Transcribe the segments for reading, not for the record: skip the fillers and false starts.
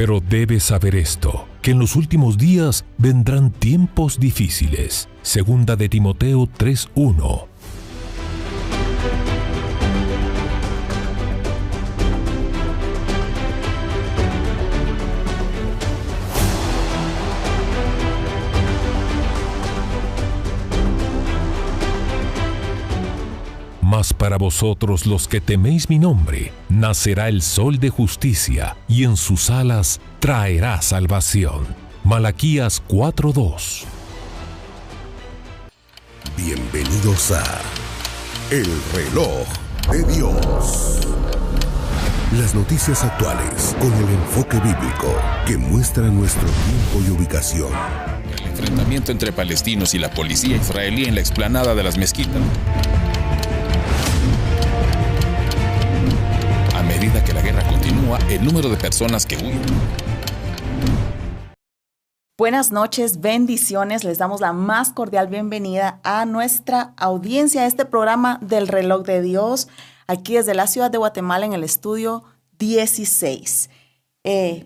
Pero debes saber esto, que en los últimos días vendrán tiempos difíciles. Segunda de Timoteo 3:1. Mas para vosotros los que teméis mi nombre, nacerá el sol de justicia, y en sus alas traerá salvación. Malaquías 4:2. Bienvenidos a El Reloj de Dios. Las noticias actuales con el enfoque bíblico que muestra nuestro tiempo y ubicación. El enfrentamiento entre palestinos y la policía israelí en la explanada de las mezquitas. A medida que la guerra continúa, el número de personas que huyen. Buenas noches, bendiciones. Les damos la más cordial bienvenida a nuestra audiencia, a este programa del Reloj de Dios, aquí desde la ciudad de Guatemala en el estudio 16.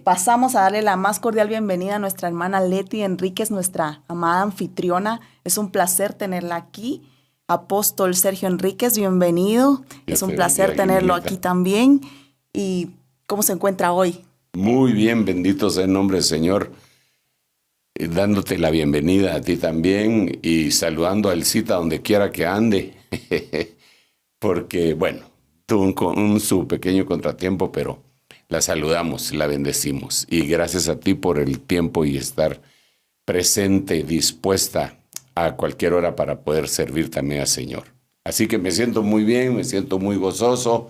Pasamos a darle la más cordial bienvenida a nuestra hermana Leti Enríquez, nuestra amada anfitriona. Es un placer tenerla aquí. Apóstol Sergio Enríquez, bienvenido. Es un placer tenerlo aquí también. ¿Y cómo se encuentra hoy? Muy bien, bendito sea el nombre del Señor. Dándote la bienvenida a ti también y saludando a Elcita donde quiera que ande. Porque, bueno, tuvo su pequeño contratiempo, pero la saludamos, la bendecimos. Y gracias a ti por el tiempo y estar presente, dispuesta a cualquier hora para poder servir también al Señor. Así que me siento muy bien, me siento muy gozoso,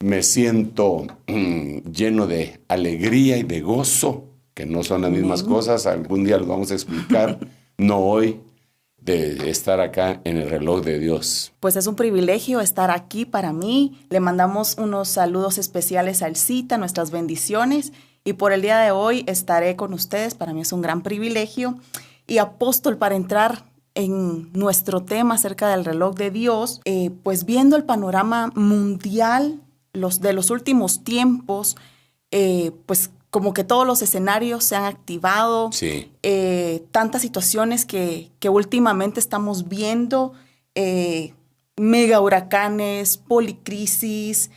me siento lleno de alegría y de gozo, que no son las mismas cosas, algún día lo vamos a explicar, no hoy, de estar acá en el Reloj de Dios. Pues es un privilegio estar aquí para mí. Le mandamos unos saludos especiales a Elcita, nuestras bendiciones, y por el día de hoy estaré con ustedes. Para mí es un gran privilegio. Y Apóstol, para entrar en nuestro tema acerca del Reloj de Dios, pues viendo el panorama mundial de los últimos tiempos, pues como que todos los escenarios se han activado, sí. Tantas situaciones que últimamente estamos viendo, mega huracanes, policrisis,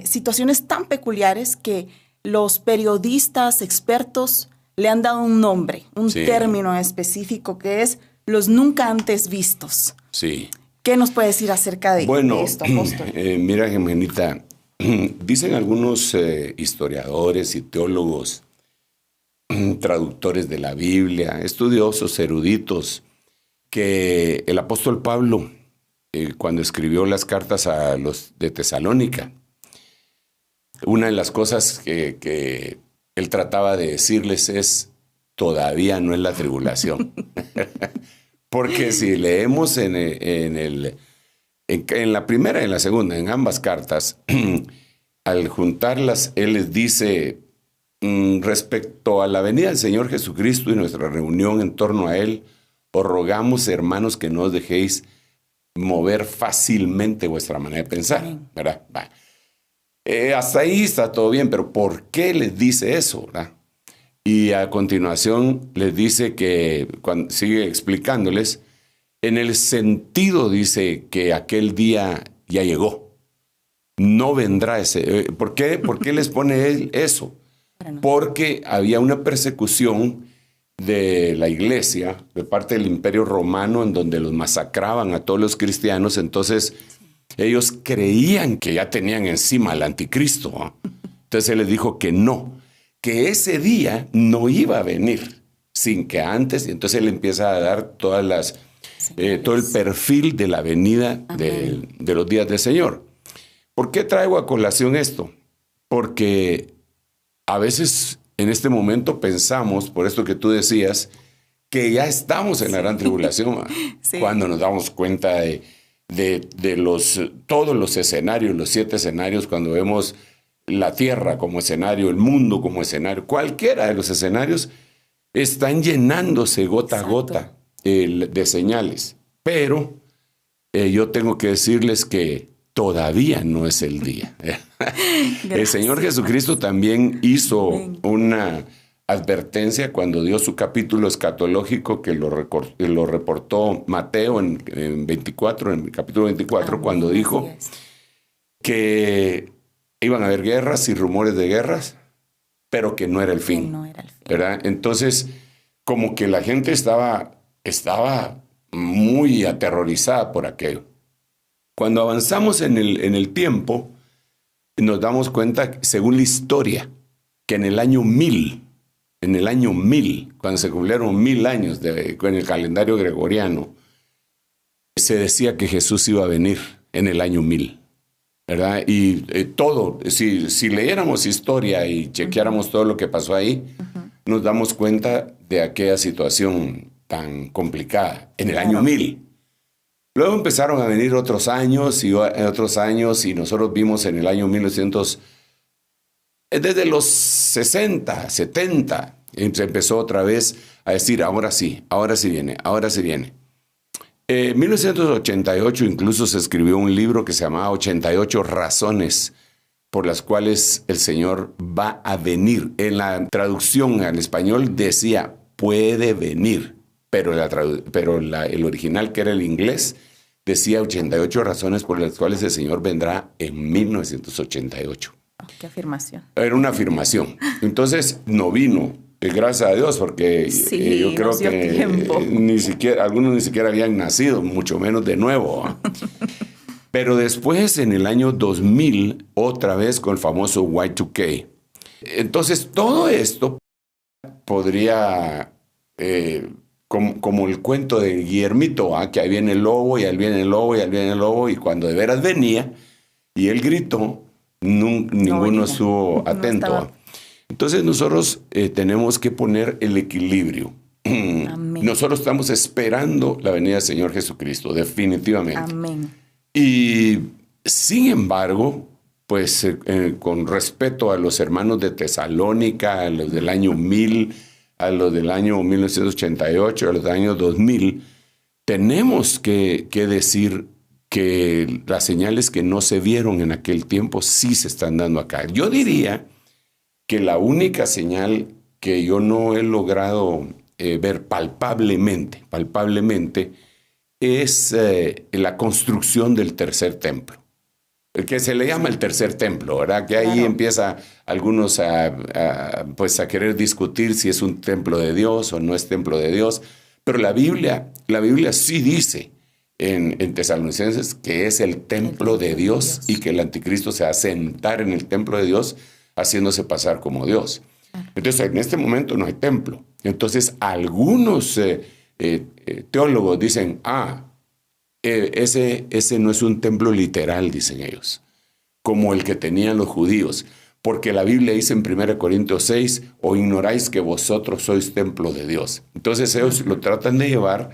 situaciones tan peculiares que los periodistas expertos le han dado un nombre, un término específico que es los nunca antes vistos. Sí. ¿Qué nos puede decir acerca de esto, Apóstol? Mira, Gemenita, dicen algunos historiadores y teólogos, traductores de la Biblia, estudiosos, eruditos, que el apóstol Pablo, cuando escribió las cartas a los de Tesalónica, una de las cosas que él trataba de decirles es, todavía no es la tribulación. Porque si leemos en la primera y en la segunda, en ambas cartas, al juntarlas, él les dice, respecto a la venida del Señor Jesucristo y nuestra reunión en torno a Él, os rogamos, hermanos, que no os dejéis mover fácilmente vuestra manera de pensar, ¿verdad? Hasta ahí está todo bien, pero ¿por qué les dice eso, verdad? Y a continuación les dice que, sigue explicándoles, en el sentido dice que aquel día ya llegó. No vendrá ese. ¿Por qué les pone él eso? Porque había una persecución de la iglesia de parte del Imperio Romano en donde los masacraban a todos los cristianos. Entonces ellos creían que ya tenían encima al anticristo, ¿no? Entonces él les dijo que no, que ese día no iba a venir sin que antes. Y entonces él empieza a dar todo el perfil de la venida de los días del Señor. ¿Por qué traigo a colación esto? Porque a veces en este momento pensamos, por esto que tú decías, que ya estamos en la gran tribulación, cuando nos damos cuenta de todos los escenarios, los 7 escenarios, cuando vemos la tierra como escenario, el mundo como escenario, cualquiera de los escenarios están llenándose gota a gota de señales. Pero yo tengo que decirles que todavía no es el día. El Señor Jesucristo también hizo una advertencia cuando dio su capítulo escatológico que lo reportó Mateo en el capítulo 24, cuando dijo que iban a haber guerras y rumores de guerras, pero que no era el fin. No era el fin. ¿Verdad? Entonces, como que la gente estaba muy aterrorizada por aquello. Cuando avanzamos en el tiempo, nos damos cuenta, según la historia, que en el año 1000, cuando se cumplieron 1000 años en el calendario gregoriano, se decía que Jesús iba a venir en el año 1000, ¿verdad? Y todo, si leyéramos historia y chequeáramos todo lo que pasó ahí, nos damos cuenta de aquella situación tan complicada en el año 1000. Luego empezaron a venir otros años y nosotros vimos en el año 1900, desde los 60, 70, se empezó otra vez a decir, ahora sí viene. En 1988 incluso se escribió un libro que se llamaba 88 razones por las cuales el Señor va a venir. En la traducción al español decía, puede venir. Pero el original, que era el inglés, decía 88 razones por las cuales el Señor vendrá en 1988. ¡Qué afirmación! Era una afirmación. Entonces, no vino, gracias a Dios, porque yo creo que algunos ni siquiera habían nacido, mucho menos de nuevo. Pero después, en el año 2000, otra vez con el famoso Y2K. Entonces, todo esto podría... como el cuento de Guillermito, que ahí viene el lobo, y ahí viene el lobo, y ahí viene el lobo, y cuando de veras venía, y él gritó, ninguno estuvo atento. Entonces nosotros tenemos que poner el equilibrio. Amén. Nosotros estamos esperando la venida del Señor Jesucristo, definitivamente. Amén. Y sin embargo, pues con respeto a los hermanos de Tesalónica, a los del año 1000, a los del año 1988, a los del año 2000, tenemos que decir que las señales que no se vieron en aquel tiempo sí se están dando acá. Yo diría que la única señal que yo no he logrado ver palpablemente, es la construcción del tercer templo, que se le llama el tercer templo, ¿verdad? Que ahí empieza algunos a querer discutir si es un templo de Dios o no es templo de Dios. Pero la Biblia sí dice en Tesalonicenses que es el templo de Dios y que el anticristo se va a sentar en el templo de Dios haciéndose pasar como Dios. Entonces, en este momento no hay templo. Entonces, algunos teólogos dicen, ese no es un templo literal, dicen ellos, como el que tenían los judíos, porque la Biblia dice en 1 Corintios 6, o ignoráis que vosotros sois templo de Dios. Entonces ellos lo tratan de llevar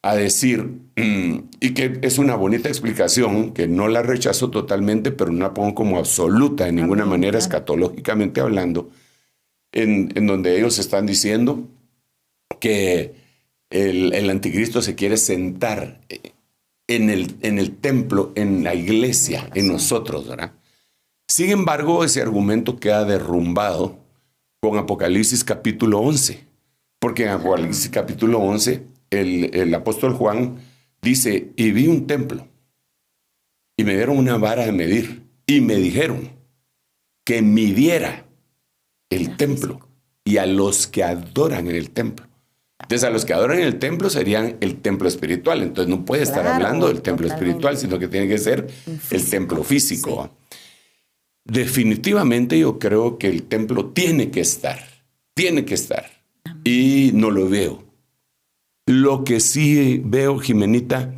a decir, y que es una bonita explicación, que no la rechazo totalmente, pero no la pongo como absoluta de ninguna manera, escatológicamente hablando, en donde ellos están diciendo que el anticristo se quiere sentar en el templo, en la iglesia, en nosotros, ¿verdad? Sin embargo, ese argumento queda derrumbado con Apocalipsis capítulo 11, porque en Apocalipsis capítulo 11 el apóstol Juan dice, y vi un templo, y me dieron una vara de medir, y me dijeron que midiera el templo y a los que adoran en el templo. Entonces, a los que adoran en el templo serían el templo espiritual. Entonces, no puede estar hablando del templo espiritual, sino que tiene que ser el templo físico. Sí. Definitivamente yo creo que el templo tiene que estar. Y no lo veo. Lo que sí veo, Jimenita,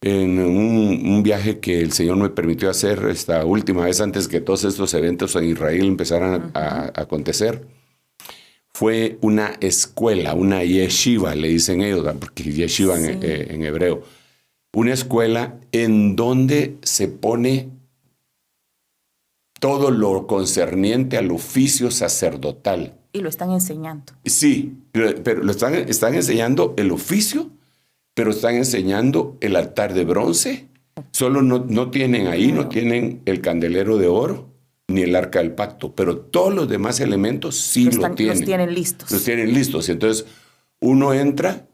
en un viaje que el Señor me permitió hacer esta última vez antes que todos estos eventos en Israel empezaran a acontecer, fue una escuela, una yeshiva, le dicen ellos, porque yeshiva en hebreo, una escuela en donde se pone todo lo concerniente al oficio sacerdotal. Y lo están enseñando. Sí, pero están enseñando el oficio, pero están enseñando el altar de bronce, Solo no tienen ahí, no tienen el candelero de oro ni el arca del pacto, pero todos los demás elementos sí lo tienen. Los tienen listos. Los tienen listos. Entonces, uno entra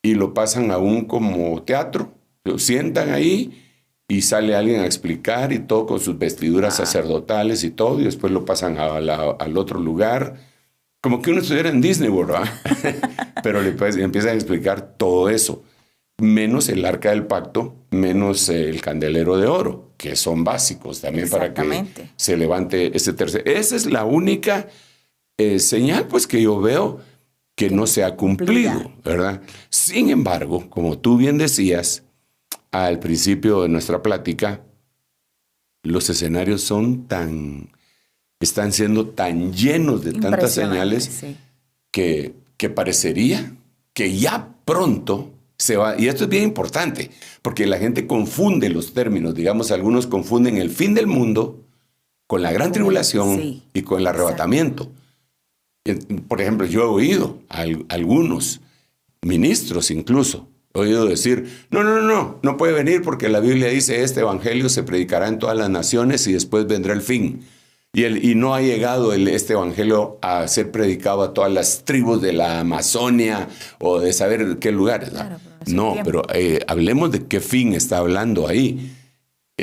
y lo pasan a un como teatro, lo sientan ahí y sale alguien a explicar y todo con sus vestiduras sacerdotales y todo, y después lo pasan al otro lugar, como que uno estuviera en Disney World, ¿verdad? Pero le empiezan a explicar todo eso, menos el arca del pacto, menos el candelero de oro, que son básicos también para que se levante ese tercer. Esa es la única señal, pues, que yo veo que no se ha cumplido, ¿verdad? Sin embargo, como tú bien decías al principio de nuestra plática, los escenarios están siendo tan llenos de tantas señales que parecería que ya pronto se va. Y esto es bien importante, porque la gente confunde los términos. Digamos, algunos confunden el fin del mundo con la gran tribulación y con el arrebatamiento. Por ejemplo, yo he oído a algunos ministros incluso, he oído decir, no puede venir porque la Biblia dice este evangelio se predicará en todas las naciones y después vendrá el fin. Y no ha llegado este evangelio a ser predicado a todas las tribus de la Amazonia o de saber qué lugares. Claro, pero hablemos de qué fin está hablando ahí.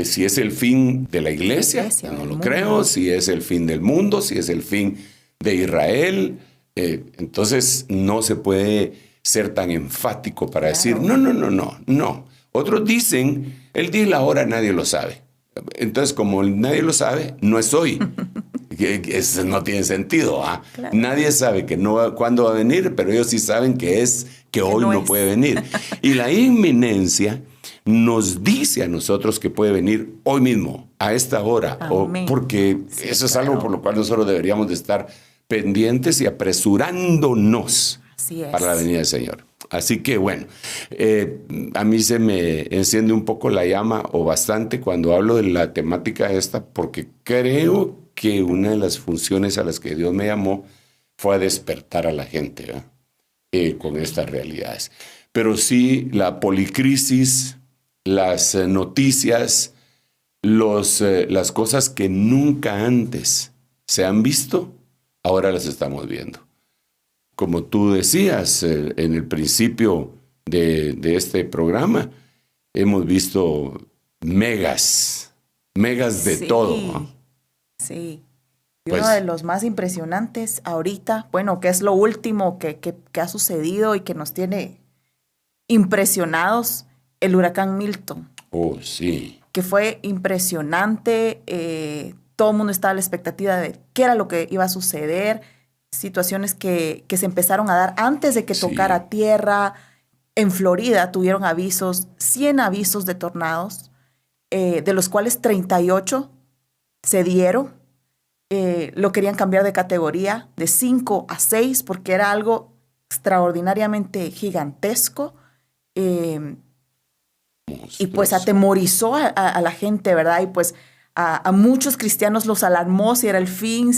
Si es el fin de la iglesia no lo creo. Si es el fin del mundo, si es el fin de Israel, entonces no se puede ser tan enfático para decir, no. Otros dicen, el día y la hora nadie lo sabe. Entonces, como nadie lo sabe, no es hoy. Eso no tiene sentido. Claro. Nadie sabe cuándo va a venir, pero ellos sí saben que hoy no puede venir. Y la inminencia nos dice a nosotros que puede venir hoy mismo, a esta hora, porque eso es algo por lo cual nosotros deberíamos de estar pendientes y apresurándonos para la venida del Señor. Así que bueno, a mí se me enciende un poco la llama o bastante cuando hablo de la temática esta, porque creo que una de las funciones a las que Dios me llamó fue a despertar a la gente con estas realidades. Pero sí, la policrisis, las noticias, las cosas que nunca antes se han visto, ahora las estamos viendo. Como tú decías en el principio de este programa, hemos visto megas de todo, ¿no? Sí. Y uno de los más impresionantes ahorita, bueno, que es lo último que ha sucedido y que nos tiene impresionados, el huracán Milton. Oh, sí. Que fue impresionante. Todo el mundo estaba a la expectativa de qué era lo que iba a suceder. Situaciones que se empezaron a dar antes de que tocara tierra. En Florida tuvieron 100 avisos de tornados, de los cuales 38 se dieron. Lo querían cambiar de categoría de 5 a 6 porque era algo extraordinariamente gigantesco. Y pues atemorizó a la gente, ¿verdad? Y pues a muchos cristianos los alarmó si era el fin,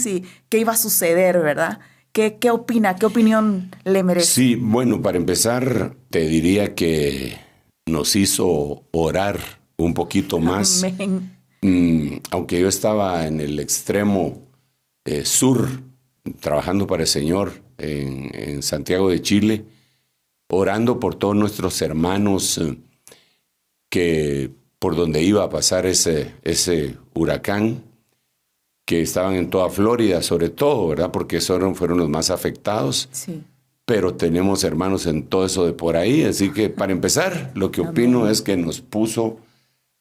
qué iba a suceder, ¿verdad? ¿Qué opina? ¿Qué opinión le merece? Sí, bueno, para empezar, te diría que nos hizo orar un poquito más. Amén. Aunque yo estaba en el extremo sur, trabajando para el Señor en Santiago de Chile, orando por todos nuestros hermanos que por donde iba a pasar ese huracán, que estaban en toda Florida, sobre todo, ¿verdad? Porque fueron los más afectados. Sí. Pero tenemos hermanos en todo eso de por ahí. Así que, para empezar, lo que opino es que nos puso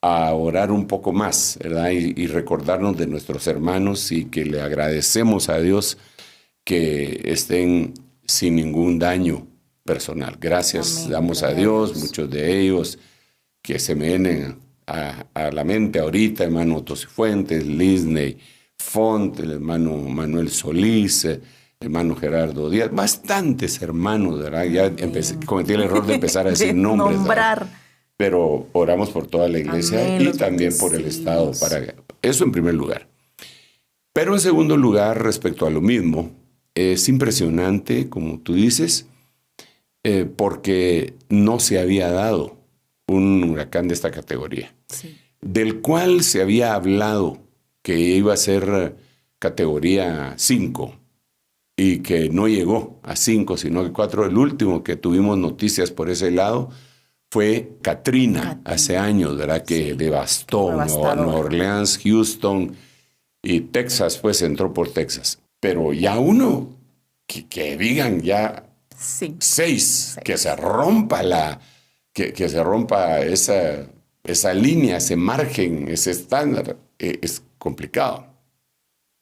a orar un poco más, ¿verdad? Y recordarnos de nuestros hermanos y que le agradecemos a Dios que estén sin ningún daño personal. Gracias, amén, damos a Dios, muchos de ellos que se me vienen a la mente ahorita, hermano Tosifuentes, Lisney Font, el hermano Manuel Solís, el hermano Gerardo Díaz, bastantes hermanos, ¿verdad? Ya cometí el error de empezar a decir nombres. Nombrar. Pero oramos por toda la iglesia, amén, y también por el Estado. Eso en primer lugar. Pero en segundo lugar, respecto a lo mismo, es impresionante, como tú dices, porque no se había dado un huracán de esta categoría, Sí. del cual se había hablado que iba a ser categoría 5 y que no llegó a 5, sino que 4. El último que tuvimos noticias por ese lado fue Katrina, hace años, ¿verdad? Que devastó Nueva Orleans, Houston y Texas, pues entró por Texas. Pero ya uno, que digan ya 6, que se rompa que se rompa esa línea, ese margen, ese estándar, es complicado.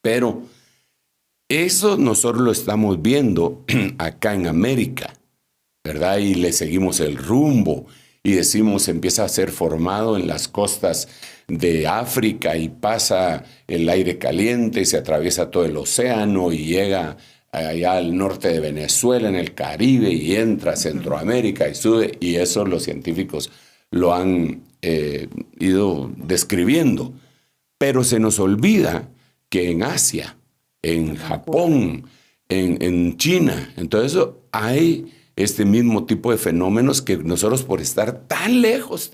Pero eso nosotros lo estamos viendo acá en América, ¿verdad? Y le seguimos el rumbo y decimos, empieza a ser formado en las costas de África y pasa el aire caliente y se atraviesa todo el océano y llega allá al norte de Venezuela, en el Caribe, y entra a Centroamérica y sube, y eso los científicos lo han ido describiendo. Pero se nos olvida que en Asia, en Japón, en China, entonces hay este mismo tipo de fenómenos que nosotros, por estar tan lejos,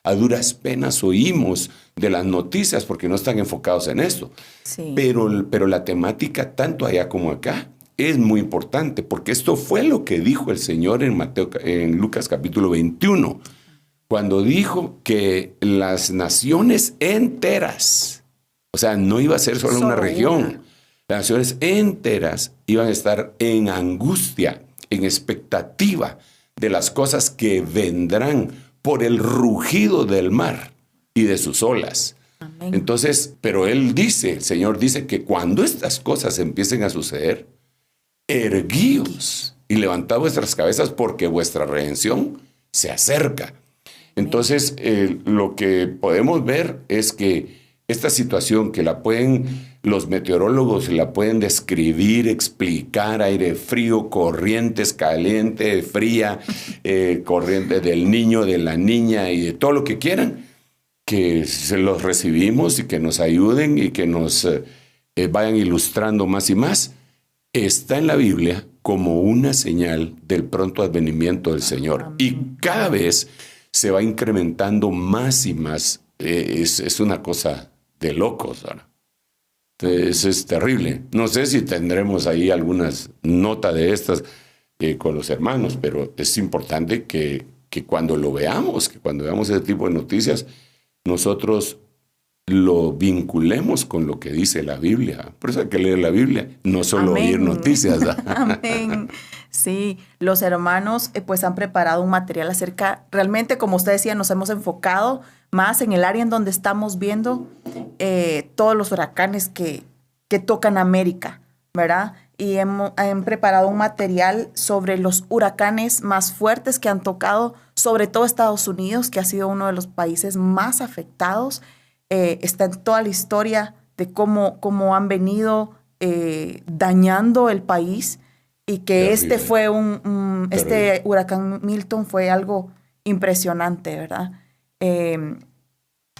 a duras penas oímos de las noticias porque no están enfocados en esto. Sí. Pero la temática, tanto allá como acá, es muy importante, porque esto fue lo que dijo el Señor en Lucas capítulo 21, cuando dijo que las naciones enteras, o sea, no iba a ser solo una región, las naciones enteras iban a estar en angustia, en expectativa de las cosas que vendrán por el rugido del mar y de sus olas. Amén. Entonces, pero el Señor dice que cuando estas cosas empiecen a suceder, erguíos y levantad vuestras cabezas porque vuestra redención se acerca. Entonces, lo que podemos ver es que esta situación que los meteorólogos la pueden describir, explicar, aire frío, corrientes caliente, fría, corriente del niño, de la niña y de todo lo que quieran, que se los recibimos y que nos ayuden y que nos vayan ilustrando más y más, está en la Biblia como una señal del pronto advenimiento del Señor. Amén. Y cada vez se va incrementando más y más. Es una cosa de locos, ¿verdad? Entonces es terrible. No sé si tendremos ahí algunas notas de estas con los hermanos, pero es importante que cuando lo veamos, que cuando veamos ese tipo de noticias, nosotros lo vinculemos con lo que dice la Biblia. Por eso hay que leer la Biblia, no solo Amén. oír noticias. Amén. Sí, los hermanos pues han preparado un material acerca, realmente como usted decía, nos hemos enfocado más en el área en donde estamos viendo todos los huracanes que tocan América, ¿verdad? Y han preparado un material sobre los huracanes más fuertes que han tocado, sobre todo Estados Unidos, que ha sido uno de los países más afectados. Está en toda la historia de cómo han venido dañando el país, y que terrible. Este huracán Milton fue algo impresionante, ¿verdad?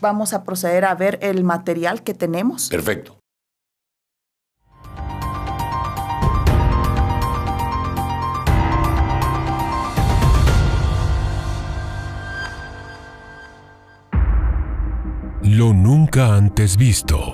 Vamos a proceder a ver el material que tenemos. Perfecto. Lo nunca antes visto.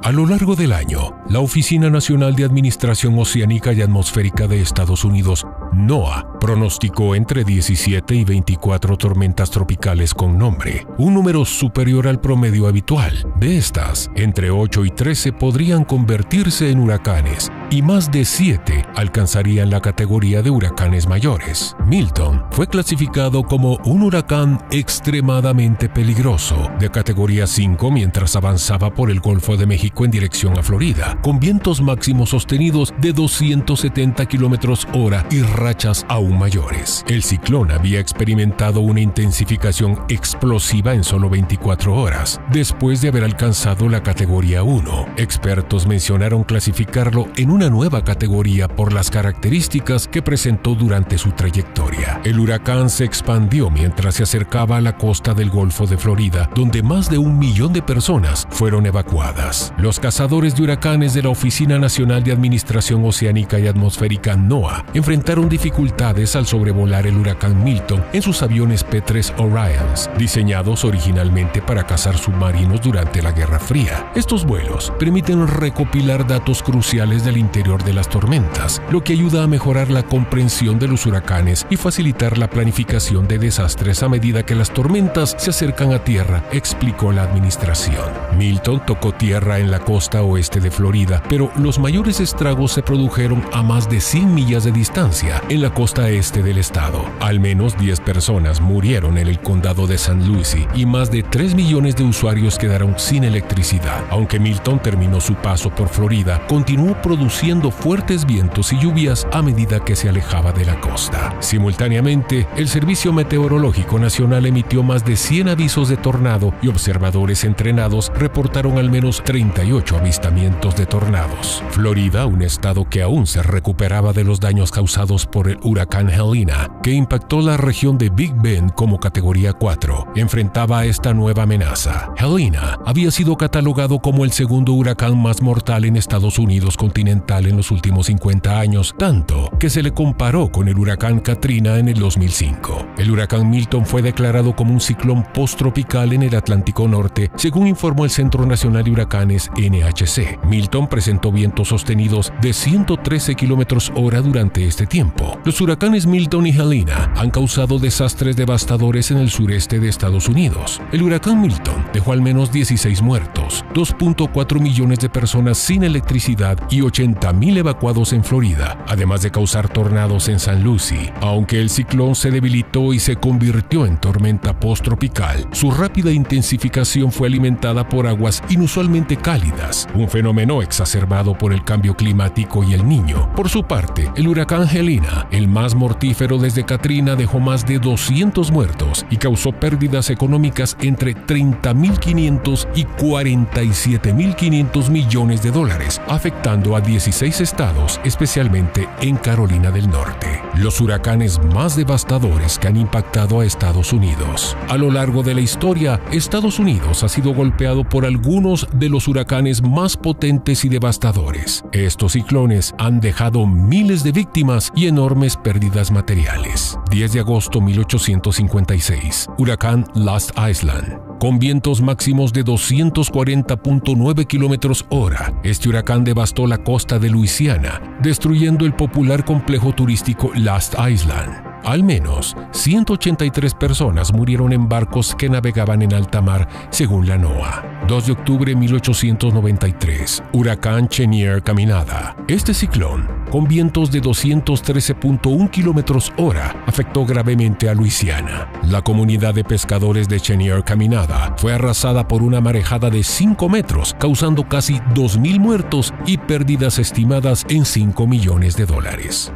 A lo largo del año, la Oficina Nacional de Administración Oceánica y Atmosférica de Estados Unidos, NOAA, pronosticó entre 17 y 24 tormentas tropicales con nombre, un número superior al promedio habitual. De estas, entre 8 y 13 podrían convertirse en huracanes, y más de 7 alcanzarían la categoría de huracanes mayores. Milton fue clasificado como un huracán extremadamente peligroso, de categoría 5, mientras avanzaba por el Golfo de México en dirección a Florida, con vientos máximos sostenidos de 270 km/h y rachas aún mayores. El ciclón había experimentado una intensificación explosiva en solo 24 horas, después de haber alcanzado la categoría 1. Expertos mencionaron clasificarlo en una nueva categoría por las características que presentó durante su trayectoria. El huracán se expandió mientras se acercaba a la costa del Golfo de Florida, donde más de 1 millón de personas fueron evacuadas. Los cazadores de huracanes de la Oficina Nacional de Administración Oceánica y Atmosférica NOAA enfrentaron dificultades al sobrevolar el huracán Milton en sus aviones P-3 Orions, diseñados originalmente para cazar submarinos durante la Guerra Fría. Estos vuelos permiten recopilar datos cruciales del interior de las tormentas, lo que ayuda a mejorar la comprensión de los huracanes y facilitar la planificación de desastres a medida que las tormentas se acercan a tierra, explicó la administración. Milton tocó tierra en la costa oeste de Florida, pero los mayores estragos se produjeron a más de 100 millas de distancia en la costa este del estado. Al menos 10 personas murieron en el condado de St. Lucie y más de 3 millones de usuarios quedaron sin electricidad. Aunque Milton terminó su paso por Florida, continuó produciendo fuertes vientos y lluvias a medida que se alejaba de la costa. Simultáneamente, el Servicio Meteorológico Nacional emitió más de 100 avisos de tornado y observadores entrenados reportaron al menos 38 avistamientos de tornados. Florida, un estado que aún se recuperaba de los daños causados por el huracán Helena, que impactó la región de Big Bend como categoría 4, enfrentaba a esta nueva amenaza. Helena había sido catalogado como el segundo huracán más mortal en Estados Unidos continental en los últimos 50 años, tanto que se le comparó con el huracán Katrina en el 2005. El huracán Milton fue declarado como un ciclón posttropical en el Atlántico Norte, según informó el Centro Nacional de Huracanes NHC. Milton presentó vientos sostenidos de 113 km/h durante este tiempo. Los huracanes Milton y Helena han causado desastres devastadores en el sureste de Estados Unidos. El huracán Milton dejó al menos 16 muertos, 2.4 millones de personas sin electricidad y 80,000 evacuados en Florida, además de causar tornados en St. Lucie. Aunque el ciclón se debilitó y se convirtió en tormenta posttropical, su rápida intensificación fue alimentada por aguas inusualmente cálidas, un fenómeno exacerbado por el cambio climático y el Niño. Por su parte, el huracán Helena, el más mortífero desde Katrina, dejó más de 200 muertos y causó pérdidas económicas entre 30.500 y 47.500 millones de dólares, afectando a 16 estados, especialmente en Carolina del Norte. Los huracanes más devastadores que han impactado a Estados Unidos. A lo largo de la historia, Estados Unidos ha sido golpeado por algunos de los huracanes más potentes y devastadores. Estos ciclones han dejado miles de víctimas y enormes pérdidas materiales. 10 de agosto 1856, huracán Last Island. Con vientos máximos de 240.9 km/h, este huracán devastó la costa de Luisiana, destruyendo el popular complejo turístico Last Island. Al menos 183 personas murieron en barcos que navegaban en alta mar, según la NOAA. 2 de octubre de 1893, huracán Chenier Caminada. Este ciclón, con vientos de 213.1 km/h, afectó gravemente a Luisiana. La comunidad de pescadores de Chenier Caminada fue arrasada por una marejada de 5 metros, causando casi 2.000 muertos y pérdidas estimadas en $5 millones.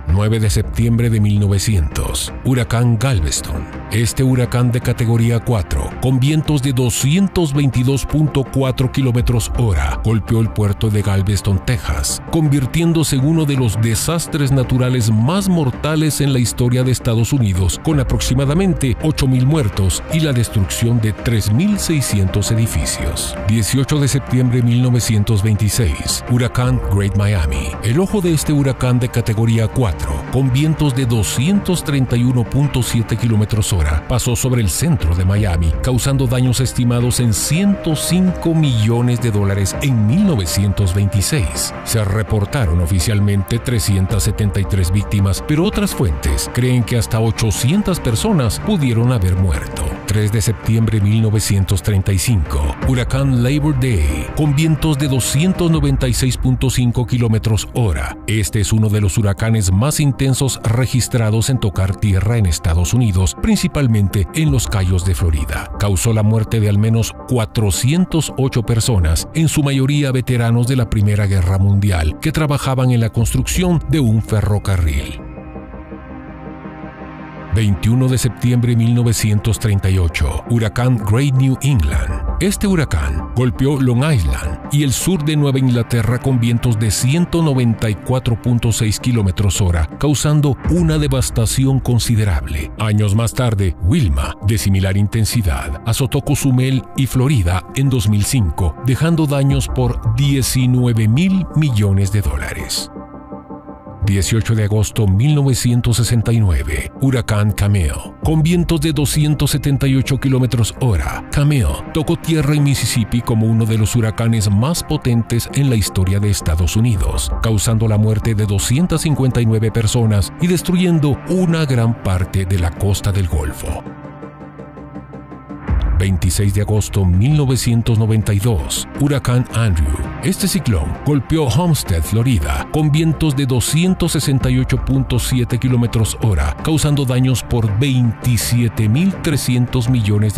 9 de septiembre de 1900, huracán Galveston. Este huracán de categoría 4, con vientos de 222.4 km/h, golpeó el puerto de Galveston, Texas, convirtiéndose en uno de los desastres naturales más mortales en la historia de Estados Unidos, con aproximadamente 8.000 muertos y la destrucción de 3.600 edificios. 18 de septiembre de 1926, huracán Great Miami. El ojo de este huracán de categoría 4, con vientos de 231.7 km/h, pasó sobre el centro de Miami, causando daños estimados en $105 millones en 1926. Se reportaron oficialmente 373 víctimas, pero otras fuentes creen que hasta 800 personas pudieron haber muerto. 3 de septiembre de 1935, huracán Labor Day, con vientos de 296.5 km/h. Este es uno de los huracanes más intensos registrados en tocar tierra en Estados Unidos, principalmente en los Cayos de Florida. Causó la muerte de al menos 408 personas, en su mayoría veteranos de la Primera Guerra Mundial, que trabajaban en la construcción de un ferrocarril. 21 de septiembre de 1938, huracán Great New England. Este huracán golpeó Long Island y el sur de Nueva Inglaterra con vientos de 194.6 km/h, causando una devastación considerable. Años más tarde, Wilma, de similar intensidad, azotó Cozumel y Florida en 2005, dejando daños por $19,000 millones. 18 de agosto 1969, huracán Camille. Con vientos de 278 km/h, Camille tocó tierra en Mississippi como uno de los huracanes más potentes en la historia de Estados Unidos, causando la muerte de 259 personas y destruyendo una gran parte de la costa del Golfo. 26 de agosto 1992, huracán Andrew. Este ciclón golpeó Homestead, Florida, con vientos de 268.7 km/h, causando daños por $27,300 millones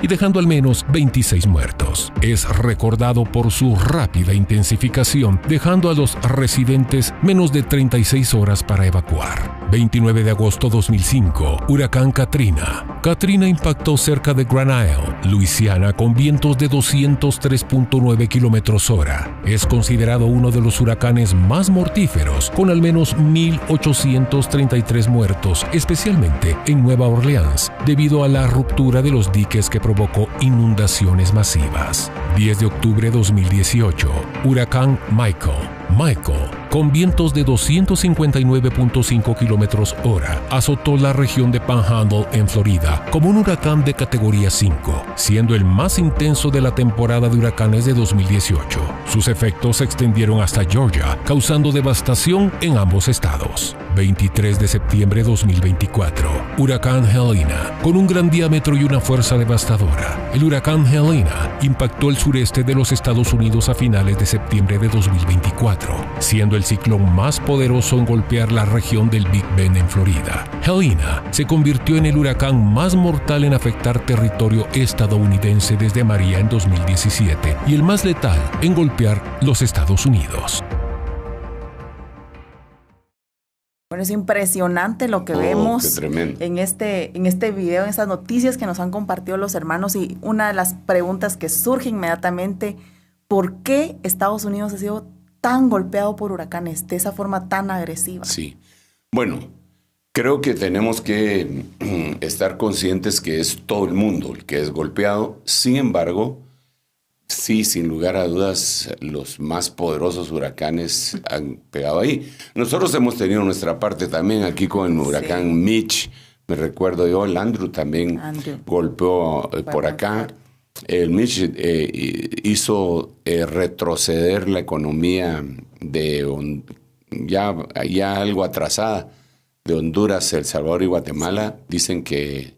y dejando al menos 26 muertos. Es recordado por su rápida intensificación, dejando a los residentes menos de 36 horas para evacuar. 29 de agosto 2005, huracán Katrina. Katrina impactó cerca de Grand Isle, Luisiana, con vientos de 203.9 km/h. Es considerado uno de los huracanes más mortíferos, con al menos 1,833 muertos, especialmente en Nueva Orleans, debido a la ruptura de los diques que provocó inundaciones masivas. 10 de octubre 2018, huracán Michael. Michael, con vientos de 259.5 km/h, azotó la región de Panhandle en Florida como un huracán de categoría 5, siendo el más intenso de la temporada de huracanes de 2018. Sus efectos se extendieron hasta Georgia, causando devastación en ambos estados. 23 de septiembre 2024, huracán Helena. Con un gran diámetro y una fuerza devastadora, el huracán Helena impactó el sureste de los Estados Unidos a finales de septiembre de 2024, siendo el ciclón más poderoso en golpear la región del Big Bend en Florida. Helena se convirtió en el huracán más mortal en afectar territorio estadounidense desde María en 2017 y el más letal en golpear los Estados Unidos. Bueno, es impresionante lo que vemos en este video, en estas noticias que nos han compartido los hermanos, y una de las preguntas que surge inmediatamente: ¿por qué Estados Unidos ha sido tan golpeado por huracanes de esa forma tan agresiva? Sí. Bueno, creo que tenemos que estar conscientes que es todo el mundo el que es golpeado. Sin embargo, sí, sin lugar a dudas, los más poderosos huracanes han pegado ahí. Nosotros hemos tenido nuestra parte también aquí con el huracán Mitch. Me recuerdo yo, el Andrew también golpeó por acá. El Mitch hizo retroceder la economía de ya algo atrasada de Honduras, El Salvador y Guatemala. Dicen que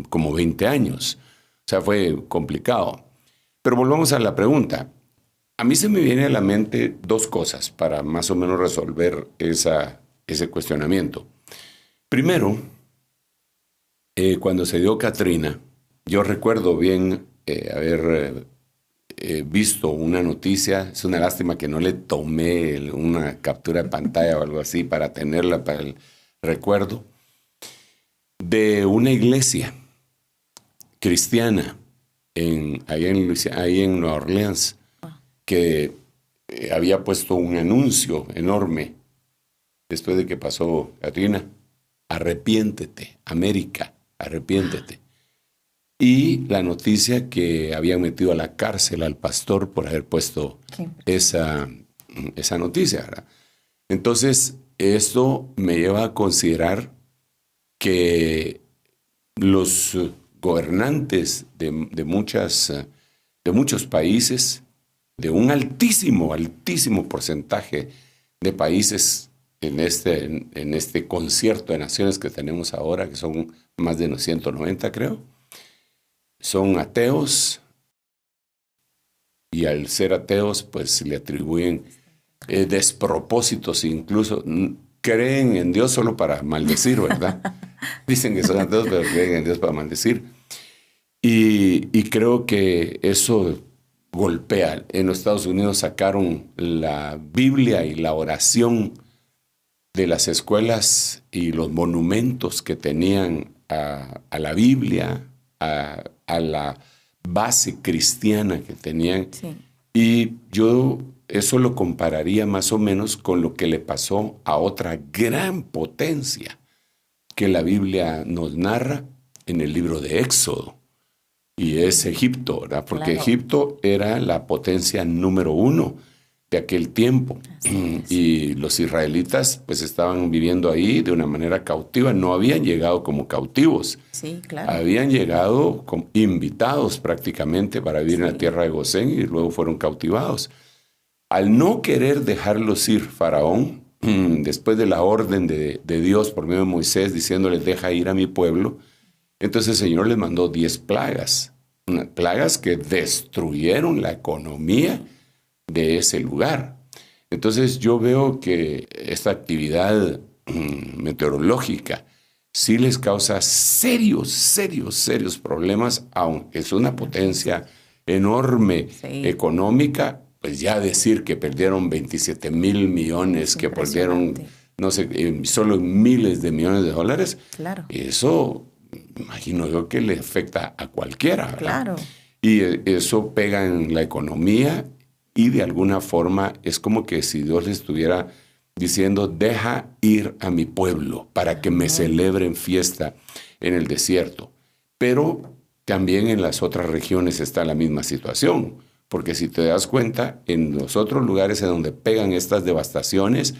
como 20 años. O sea, fue complicado. Pero volvamos a la pregunta. A mí se me viene a la mente dos cosas para más o menos resolver ese cuestionamiento. Primero, cuando se dio Katrina, yo recuerdo bien haber visto una noticia. Es una lástima que no le tomé una captura de pantalla o algo así para tenerla para el recuerdo, de una iglesia cristiana ahí en Nueva Orleans, que había puesto un anuncio enorme después de que pasó Katrina: arrepiéntete, América, arrepiéntete. Y la noticia que habían metido a la cárcel al pastor por haber puesto esa noticia, ¿verdad? Entonces, esto me lleva a considerar que los gobernantes de muchos países, de un altísimo porcentaje de países en este concierto de naciones que tenemos ahora, que son más de 190, creo, son ateos, y al ser ateos pues le atribuyen despropósitos, incluso creen en Dios solo para maldecir, ¿verdad? Dicen que son ateos, pero creen en Dios para maldecir. Y creo que eso golpea. En los Estados Unidos sacaron la Biblia y la oración de las escuelas y los monumentos que tenían a la Biblia, a la base cristiana que tenían. Sí. Y yo eso lo compararía más o menos con lo que le pasó a otra gran potencia que la Biblia nos narra en el libro de Éxodo. Y es Egipto, ¿verdad? Porque Claro. Egipto era la potencia número 1 de aquel tiempo. Y los israelitas pues estaban viviendo ahí de una manera cautiva. No habían llegado como cautivos. Sí, claro. Habían llegado como invitados prácticamente para vivir en la tierra de Gosén y luego fueron cautivados. Al no querer dejarlos ir, Faraón, después de la orden de Dios por medio de Moisés diciéndoles deja ir a mi pueblo, entonces el Señor les mandó 10 plagas, plagas que destruyeron la economía de ese lugar. Entonces yo veo que esta actividad meteorológica sí les causa serios problemas, aunque es una potencia enorme económica, pues ya decir que perdieron 27,000 millones, que perdieron, no sé, solo miles de millones de dólares, claro. Eso imagino yo que le afecta a cualquiera, ¿verdad? Claro. Y eso pega en la economía y de alguna forma es como que si Dios le estuviera diciendo, deja ir a mi pueblo para que me celebren fiesta en el desierto. Pero también en las otras regiones está la misma situación, porque si te das cuenta, en los otros lugares en donde pegan estas devastaciones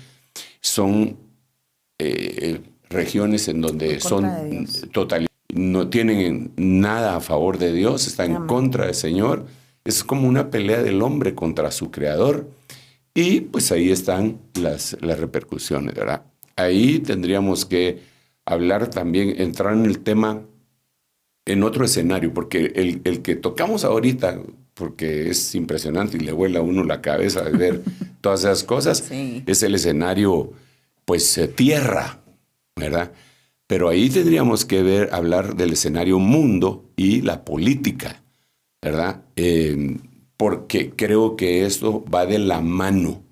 son regiones en donde son no tienen nada a favor de Dios, están en contra del Señor. Es como una pelea del hombre contra su creador. Y pues ahí están las repercusiones, ¿verdad? Ahí tendríamos que hablar también, entrar en el tema en otro escenario, porque el que tocamos ahorita, porque es impresionante y le vuela a uno la cabeza de ver todas esas cosas, es el escenario, pues, tierra, ¿verdad? Pero ahí tendríamos que hablar del escenario mundo y la política, ¿verdad? Porque creo que esto va de la mano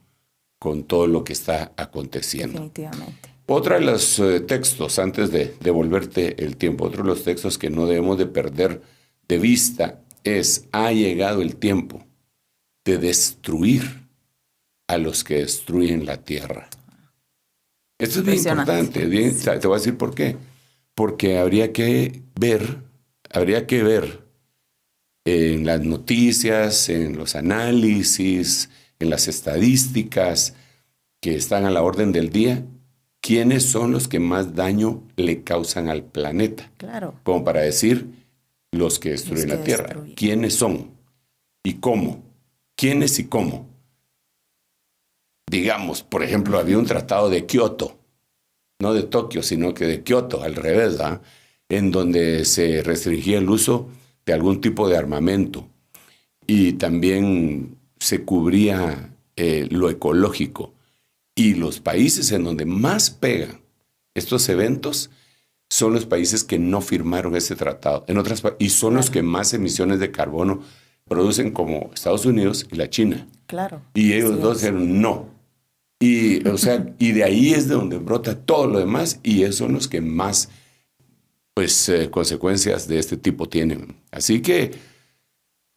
con todo lo que está aconteciendo. Definitivamente. Otro de los textos, antes de devolverte el tiempo, otro de los textos que no debemos de perder de vista es, ha llegado el tiempo de destruir a los que destruyen la tierra. Esto es bien importante. Te voy a decir por qué. Porque habría que ver en las noticias, en los análisis, en las estadísticas que están a la orden del día, quiénes son los que más daño le causan al planeta. Claro. Como para decir, los que destruyen la tierra. ¿Quiénes son? ¿Y cómo? ¿Quiénes y cómo? Digamos, por ejemplo, había un tratado de Kioto, no de Tokio, sino que de Kioto, al revés, ¿verdad? En donde se restringía el uso de algún tipo de armamento y también se cubría lo ecológico. Y los países en donde más pegan estos eventos son los países que no firmaron ese tratado. Y son los que más emisiones de carbono producen, como Estados Unidos y la China. Claro. Y ellos dos dijeron no. Y, o sea, y de ahí es de donde brota todo lo demás y esos son los que más pues, consecuencias de este tipo tienen. Así que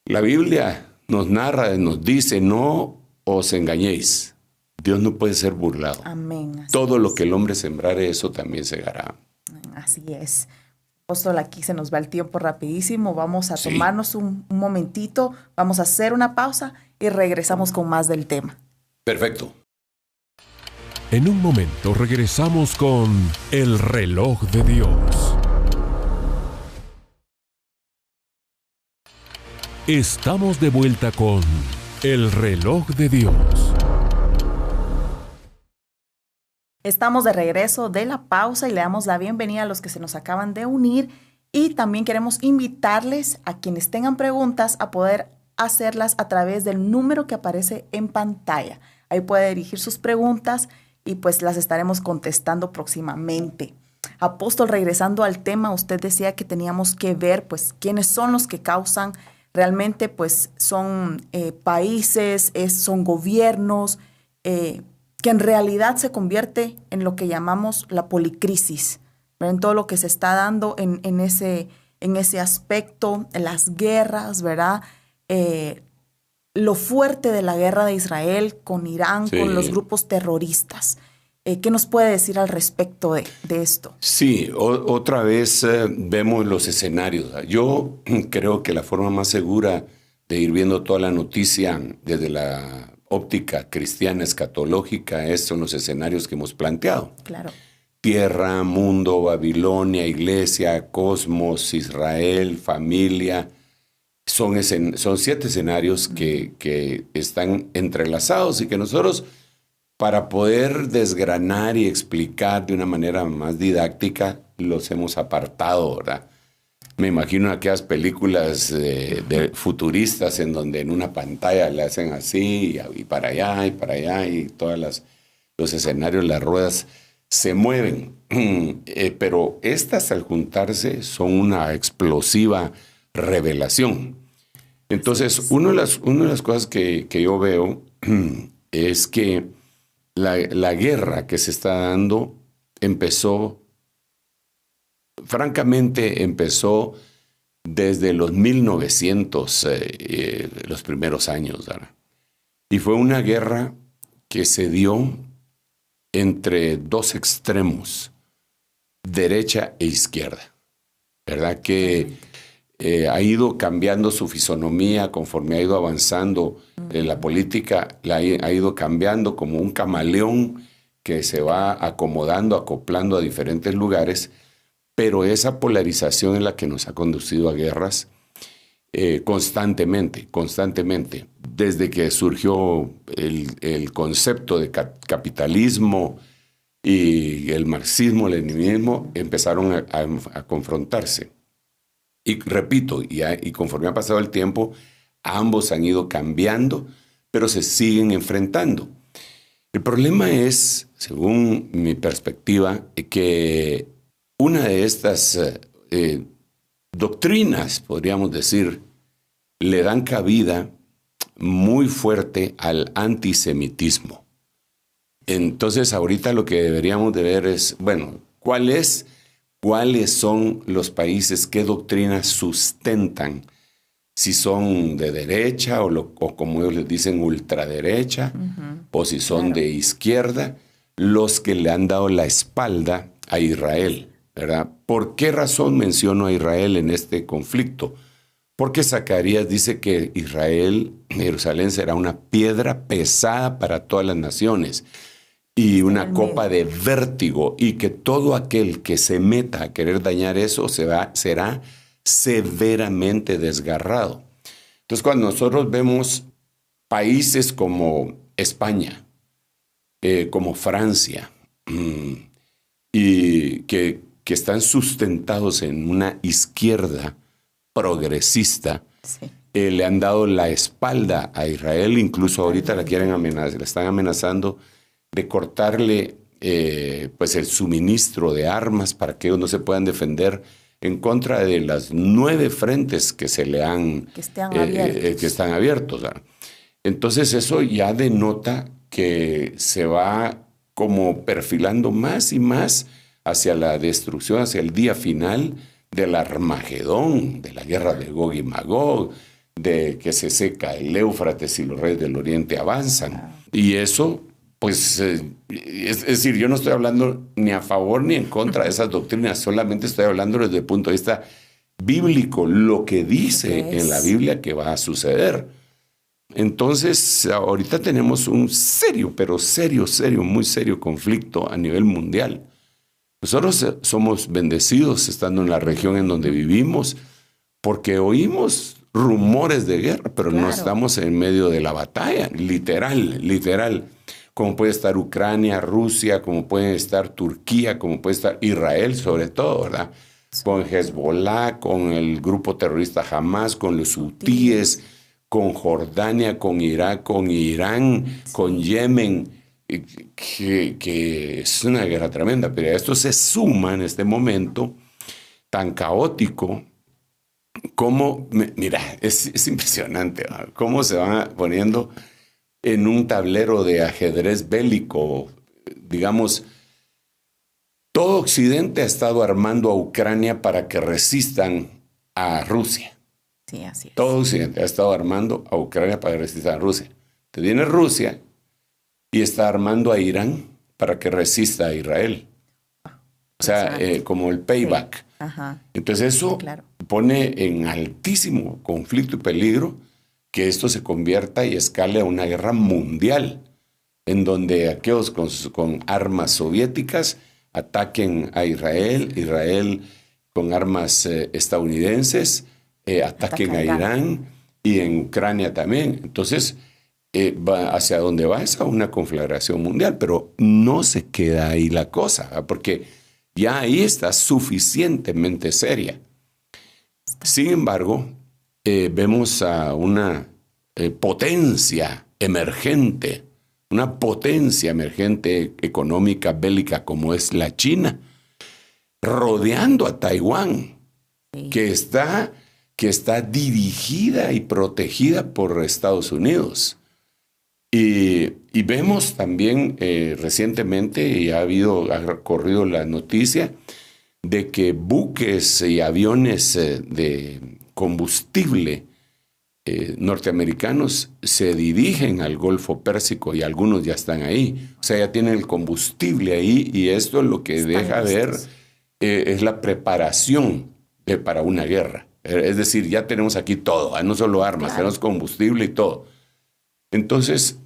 la Biblia nos narra, nos dice, no os engañéis. Dios no puede ser burlado. Amén. Todo lo que el hombre sembrare, eso también segará. Así es. Apóstol, aquí se nos va el tiempo rapidísimo. Vamos a tomarnos un momentito, vamos a hacer una pausa y regresamos con más del tema. Perfecto. En un momento regresamos con El Reloj de Dios. Estamos de vuelta con El Reloj de Dios. Estamos de regreso de la pausa y le damos la bienvenida a los que se nos acaban de unir y también queremos invitarles a quienes tengan preguntas a poder hacerlas a través del número que aparece en pantalla. Ahí puede dirigir sus preguntas y pues las estaremos contestando próximamente. Apóstol, regresando al tema, usted decía que teníamos que ver pues quiénes son los que causan realmente, pues son países, son gobiernos, que en realidad se convierte en lo que llamamos la policrisis, ¿verdad? En todo lo que se está dando en ese en ese aspecto, las guerras, ¿verdad? Lo fuerte de la guerra de Israel con Irán, Sí. con los grupos terroristas. ¿Qué nos puede decir al respecto de esto? Sí, otra vez vemos los escenarios. Yo creo que la forma más segura de ir viendo toda la noticia desde la óptica cristiana escatológica son los escenarios que hemos planteado. Claro. Tierra, mundo, Babilonia, iglesia, cosmos, Israel, familia. Son 7 escenarios que están entrelazados y que nosotros, para poder desgranar y explicar de una manera más didáctica, los hemos apartado, ¿verdad? Me imagino aquellas películas de futuristas en donde en una pantalla le hacen así y para allá y todos los escenarios, las ruedas se mueven. Pero estas al juntarse son una explosiva revelación. Entonces, una de las cosas que yo veo es que la guerra que se está dando francamente empezó desde los 1900, los primeros años, ¿verdad? Y fue una guerra que se dio entre 2 extremos, derecha e izquierda, ¿verdad? Que ha ido cambiando su fisonomía conforme ha ido avanzando la política, ha ido cambiando como un camaleón que se va acomodando, acoplando a diferentes lugares, pero esa polarización es la que nos ha conducido a guerras constantemente. Desde que surgió el concepto de capitalismo y el marxismo-leninismo, empezaron a confrontarse. Y repito, y conforme ha pasado el tiempo, ambos han ido cambiando, pero se siguen enfrentando. El problema es, según mi perspectiva, que una de estas doctrinas, podríamos decir, le dan cabida muy fuerte al antisemitismo. Entonces, ahorita lo que deberíamos de ver es, bueno, ¿cuáles son los países, qué doctrinas sustentan? Si son de derecha o como ellos les dicen, ultraderecha, o si son de izquierda, los que le han dado la espalda a Israel, ¿verdad? ¿Por qué razón menciono a Israel en este conflicto? Porque Zacarías dice que Jerusalén será una piedra pesada para todas las naciones y una copa de vértigo, y que todo aquel que se meta a querer dañar eso será severamente desgarrado. Entonces, cuando nosotros vemos países como España, como Francia, y que están sustentados en una izquierda progresista, Sí. le han dado la espalda a Israel, incluso ahorita la están amenazando de cortarle pues el suministro de armas para que ellos no se puedan defender en contra de las 9 frentes que se le han Que están abiertos. ¿Verdad? Entonces eso ya denota que se va como perfilando más y más hacia la destrucción, hacia el día final del Armagedón, de la guerra de Gog y Magog, de que se seca el Éufrates y los reyes del Oriente avanzan. Y eso, pues, es decir, yo no estoy hablando ni a favor ni en contra de esas doctrinas, solamente estoy hablando desde el punto de vista bíblico, lo que dice en la Biblia que va a suceder. Entonces, ahorita tenemos un serio, pero serio, muy serio conflicto a nivel mundial. Nosotros somos bendecidos estando en la región en donde vivimos, porque oímos rumores de guerra, pero no estamos en medio de la batalla, literal. Como puede estar Ucrania, Rusia, como puede estar Turquía, como puede estar Israel, sobre todo, ¿verdad? Con Hezbollah, con el grupo terrorista Hamas, con los hutíes, con Jordania, con Irak, con Irán, con Yemen, que es una guerra tremenda. Pero esto se suma en este momento tan caótico como, mira, es impresionante, ¿verdad? Cómo se va poniendo en un tablero de ajedrez bélico. Digamos, todo Occidente ha estado armando a Ucrania para que resistan a Rusia. Sí, así es. Todo Occidente ha estado armando a Ucrania para resistir a Rusia. Te viene Rusia y está armando a Irán para que resista a Israel. O sea, como el payback. Sí. Ajá. Entonces eso Claro. pone en altísimo conflicto y peligro que esto se convierta y escale a una guerra mundial, en donde aquellos con armas soviéticas ataquen a Israel, Israel con armas estadounidenses ataquen a Irán y en Ucrania también. Entonces, hacia dónde va es a una conflagración mundial, pero no se queda ahí la cosa, ¿verdad? Porque ya ahí está suficientemente seria. Sin embargo, vemos a una potencia emergente, una potencia emergente económica bélica como es la China, rodeando a Taiwán, Sí. que está dirigida y protegida por Estados Unidos. Y vemos también recientemente, y ha corrido la noticia, de que buques y aviones de combustible norteamericanos se dirigen al Golfo Pérsico y algunos ya están ahí. O sea, ya tienen el combustible ahí y esto lo que deja ver es la preparación para una guerra. Es decir, ya tenemos aquí todo, no solo armas, Claro. tenemos combustible y todo. Entonces,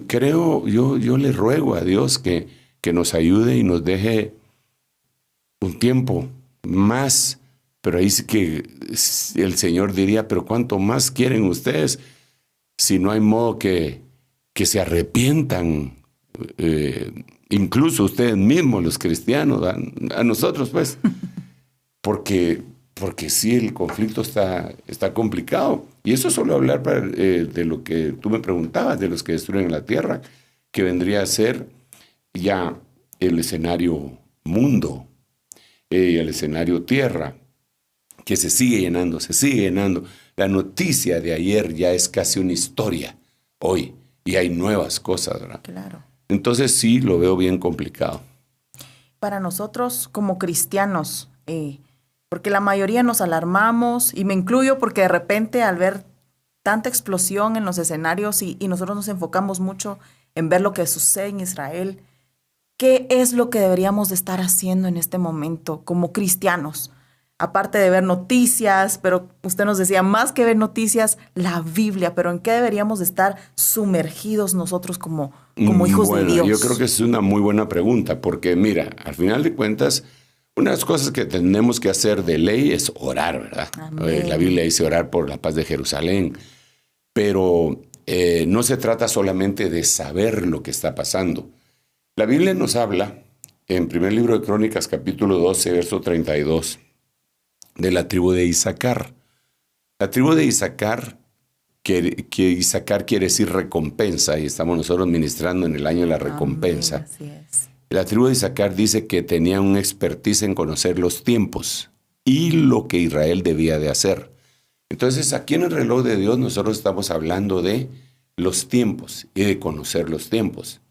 creo, yo le ruego a Dios que nos ayude y nos deje un tiempo más, pero ahí sí que el Señor diría, pero ¿cuánto más quieren ustedes si no hay modo que se arrepientan, incluso ustedes mismos, los cristianos, a nosotros pues, porque sí, el conflicto está complicado. Y eso solo hablar de lo que tú me preguntabas, de los que destruyen la tierra, que vendría a ser ya el escenario mundo, el escenario tierra, que se sigue llenando. La noticia de ayer ya es casi una historia hoy, y hay nuevas cosas, ¿verdad? Claro. Entonces sí, lo veo bien complicado. Para nosotros como cristianos, porque la mayoría nos alarmamos, y me incluyo porque de repente al ver tanta explosión en los escenarios y nosotros nos enfocamos mucho en ver lo que sucede en Israel, ¿qué es lo que deberíamos de estar haciendo en este momento como cristianos? Aparte de ver noticias, pero usted nos decía, más que ver noticias, la Biblia, pero ¿en qué deberíamos de estar sumergidos nosotros como hijos de Dios? Yo creo que es una muy buena pregunta, porque mira, al final de cuentas, una de las cosas que tenemos que hacer de ley es orar, ¿verdad? Amén. La Biblia dice orar por la paz de Jerusalén, pero no se trata solamente de saber lo que está pasando. La Biblia nos habla, en primer libro de Crónicas, capítulo 12, verso 32, de la tribu de Isaacar. La tribu de Isaacar, que Isaacar quiere decir recompensa, y estamos nosotros ministrando en el año de la recompensa. Amén, así es. La tribu de Isaacar dice que tenía un expertise en conocer los tiempos y lo que Israel debía de hacer. Entonces, aquí en el reloj de Dios nosotros estamos hablando de los tiempos y de conocer los tiempos.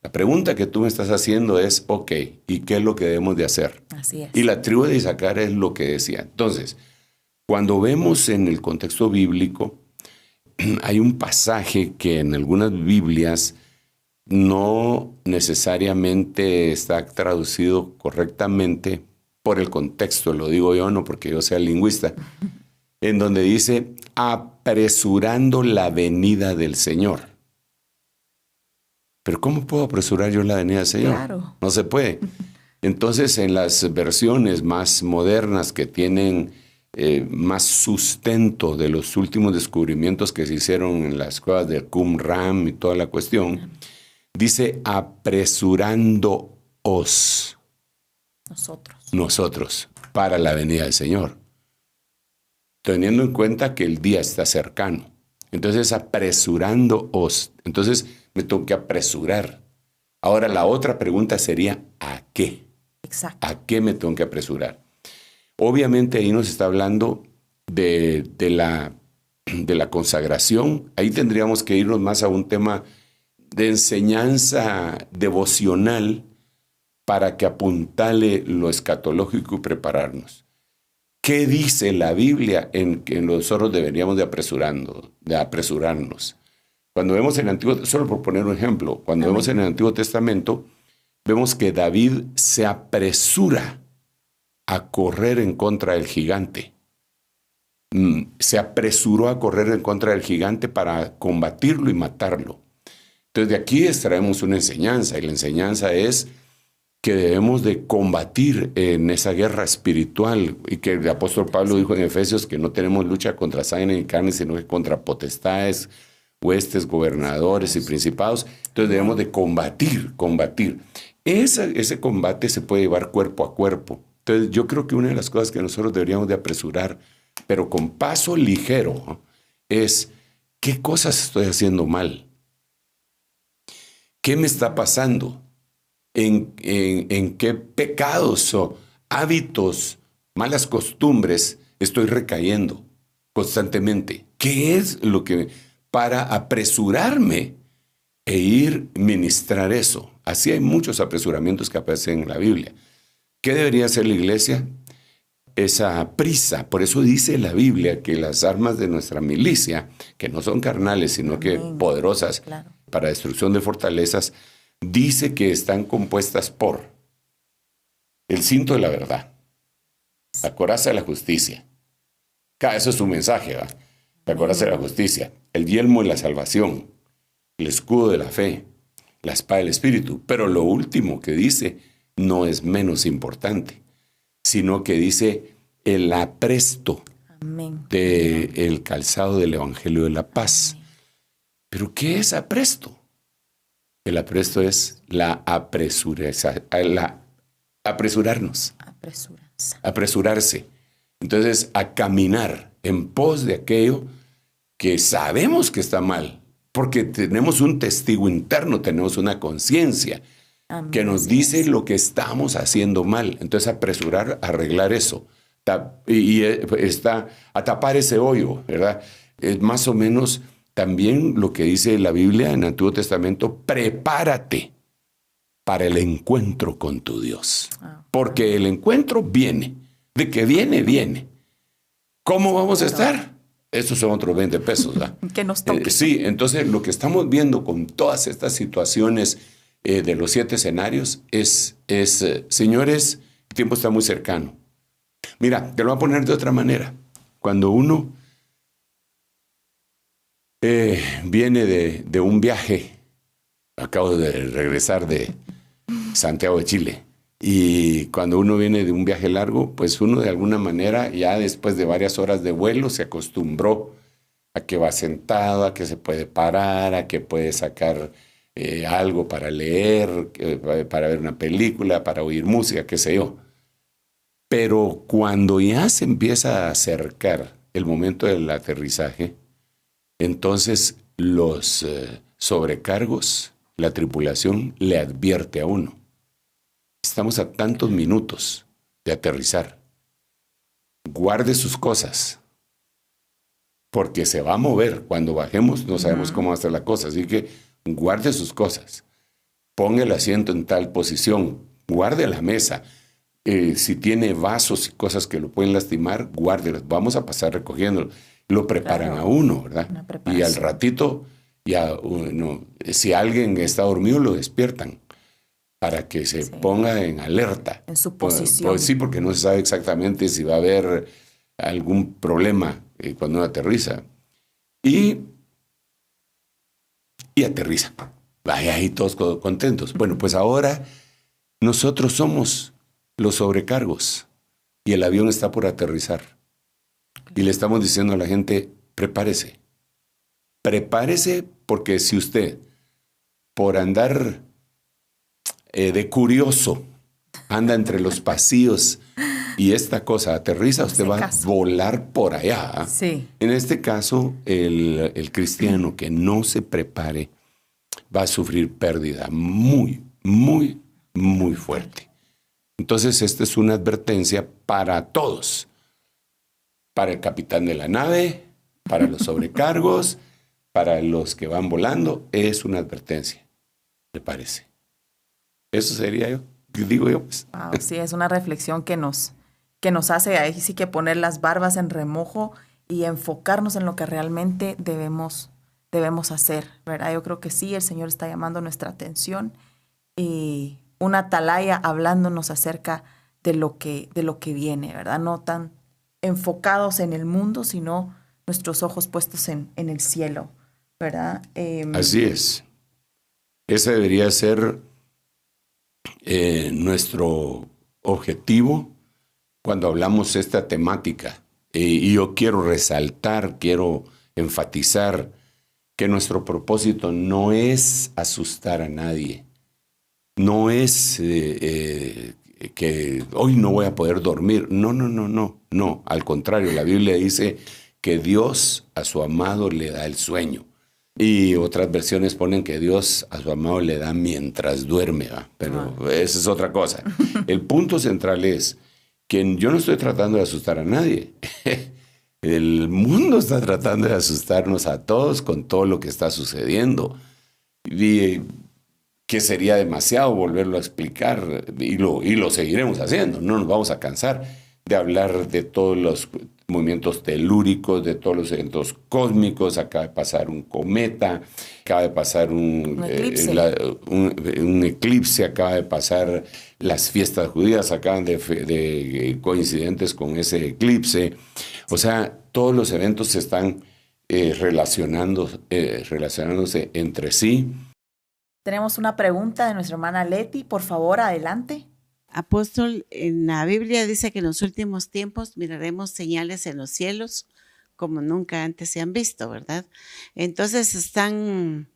La pregunta que tú me estás haciendo es, ok, ¿y qué es lo que debemos de hacer? Así es. Y la tribu de Isaacar es lo que decía. Entonces, cuando vemos en el contexto bíblico, hay un pasaje que en algunas Biblias no necesariamente está traducido correctamente por el contexto, lo digo yo, no porque yo sea lingüista, en donde dice, apresurando la venida del Señor. Pero ¿cómo puedo apresurar yo la venida del Señor? Claro. No se puede. Entonces, en las versiones más modernas que tienen más sustento de los últimos descubrimientos que se hicieron en las cuevas de Qumran y toda la cuestión, dice apresurándoos nosotros para la venida del Señor, teniendo en cuenta que el día está cercano. Entonces, apresurándoos. Entonces, me tengo que apresurar. Ahora, la otra pregunta sería, ¿a qué? Exacto. ¿A qué me tengo que apresurar? Obviamente ahí nos está hablando de la consagración. Ahí tendríamos que irnos más a un tema de enseñanza devocional para que apuntale lo escatológico y prepararnos. ¿Qué dice la Biblia en que nosotros deberíamos de apresurarnos? Cuando vemos en el Antiguo, solo por poner un ejemplo, cuando vemos en el Antiguo Testamento, vemos que David se apresura a correr en contra del gigante. Se apresuró a correr en contra del gigante para combatirlo y matarlo. Entonces de aquí extraemos una enseñanza, y la enseñanza es que debemos de combatir en esa guerra espiritual, y que el apóstol Pablo dijo en Efesios que no tenemos lucha contra sangre ni carne, sino que contra potestades, huestes, gobernadores y principados. Entonces debemos de combatir. Ese combate se puede llevar cuerpo a cuerpo. Entonces yo creo que una de las cosas que nosotros deberíamos de apresurar, pero con paso ligero, es ¿qué cosas estoy haciendo mal? ¿Qué me está pasando? ¿En qué pecados o hábitos, malas costumbres estoy recayendo constantemente? ¿Qué es lo que, para apresurarme e ir ministrar eso? Así hay muchos apresuramientos que aparecen en la Biblia. ¿Qué debería hacer la iglesia? Esa prisa. Por eso dice la Biblia que las armas de nuestra milicia, que no son carnales, sino que poderosas para destrucción de fortalezas, dice que están compuestas por el cinto de la verdad, la coraza de la justicia. Eso es su mensaje, ¿va? La coraza de la justicia, el yelmo de la salvación, el escudo de la fe, la espada del Espíritu. Pero lo último que dice no es menos importante, sino que dice el apresto del calzado del Evangelio de la paz. Amén. ¿Pero qué es apresto? El apresto es apresurarse. Entonces, a caminar en pos de aquello que sabemos que está mal, porque tenemos un testigo interno, tenemos una conciencia que nos dice lo que estamos haciendo mal. Entonces, apresurar a arreglar eso y a tapar ese hoyo, ¿verdad? Es más o menos también lo que dice la Biblia en el Antiguo Testamento: prepárate para el encuentro con tu Dios. Porque el encuentro viene. De que viene. ¿Cómo vamos a estar? Esos son otros 20 pesos, ¿verdad? Que nos toque. Sí, entonces lo que estamos viendo con todas estas situaciones de los 7 escenarios es señores, el tiempo está muy cercano. Mira, te lo voy a poner de otra manera. Cuando uno viene de un viaje, acabo de regresar de Santiago de Chile, y cuando uno viene de un viaje largo, pues uno de alguna manera ya después de varias horas de vuelo se acostumbró a que va sentado, a que se puede parar, a que puede sacar algo para leer, para ver una película, para oír música, qué sé yo. Pero cuando ya se empieza a acercar el momento del aterrizaje, entonces los sobrecargos, la tripulación le advierte a uno: estamos a tantos minutos de aterrizar. Guarde sus cosas, porque se va a mover. Cuando bajemos no sabemos cómo va a estar la cosa. Así que guarde sus cosas. Ponga el asiento en tal posición. Guarde la mesa. Si tiene vasos y cosas que lo pueden lastimar, guárdelos. Vamos a pasar recogiéndolo. Lo preparan a uno, ¿verdad? Y al ratito, ya si alguien está dormido, lo despiertan para que se ponga en alerta. En su posición. Pues sí, porque no se sabe exactamente si va a haber algún problema cuando uno aterriza. Y aterriza. Vaya, ahí todos contentos. Bueno, pues ahora nosotros somos los sobrecargos y el avión está por aterrizar. Y le estamos diciendo a la gente: prepárese. Prepárese, porque si usted, por andar de curioso, anda entre los pasillos y esta cosa aterriza, usted va a volar por allá. Sí. En este caso, el cristiano que no se prepare va a sufrir pérdida muy, muy, muy fuerte. Entonces, esta es una advertencia para todos. Para el capitán de la nave, para los sobrecargos, para los que van volando, es una advertencia, me parece. Eso sería digo yo. Pues. Wow, sí, es una reflexión que nos que nos hace ahí sí que poner las barbas en remojo y enfocarnos en lo que realmente debemos hacer, ¿verdad? Yo creo que sí, el Señor está llamando nuestra atención y una atalaya hablándonos acerca de lo que viene, ¿verdad? No tan enfocados en el mundo, sino nuestros ojos puestos en el cielo, ¿verdad? Así es. Ese debería ser nuestro objetivo cuando hablamos esta temática. Y yo quiero resaltar, quiero enfatizar que nuestro propósito no es asustar a nadie. No es que hoy no voy a poder dormir. No. Al contrario, la Biblia dice que Dios a su amado le da el sueño. Y otras versiones ponen que Dios a su amado le da mientras duerme, ¿va? Pero esa es otra cosa. El punto central es que yo no estoy tratando de asustar a nadie. El mundo está tratando de asustarnos a todos con todo lo que está sucediendo. Y que sería demasiado volverlo a explicar y lo seguiremos haciendo. No nos vamos a cansar de hablar de todos los movimientos telúricos, de todos los eventos cósmicos. Acaba de pasar un cometa, acaba de pasar un eclipse, acaba de pasar las fiestas judías, acaban de coincidentes con ese eclipse. O sea, todos los eventos se están relacionándose entre sí. Tenemos una pregunta de nuestra hermana Leti. Por favor, adelante. Apóstol, en la Biblia dice que en los últimos tiempos miraremos señales en los cielos como nunca antes se han visto, ¿verdad? Entonces están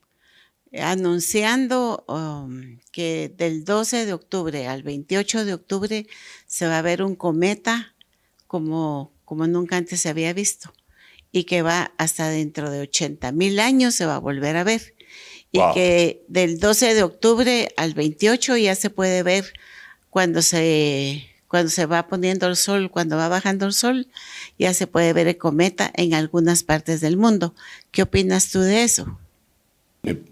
anunciando que del 12 de octubre al 28 de octubre se va a ver un cometa como nunca antes se había visto y que va hasta dentro de 80,000 años se va a volver a ver. Y que del 12 de octubre al 28 ya se puede ver cuando se va poniendo el sol, cuando va bajando el sol, ya se puede ver el cometa en algunas partes del mundo. ¿Qué opinas tú de eso?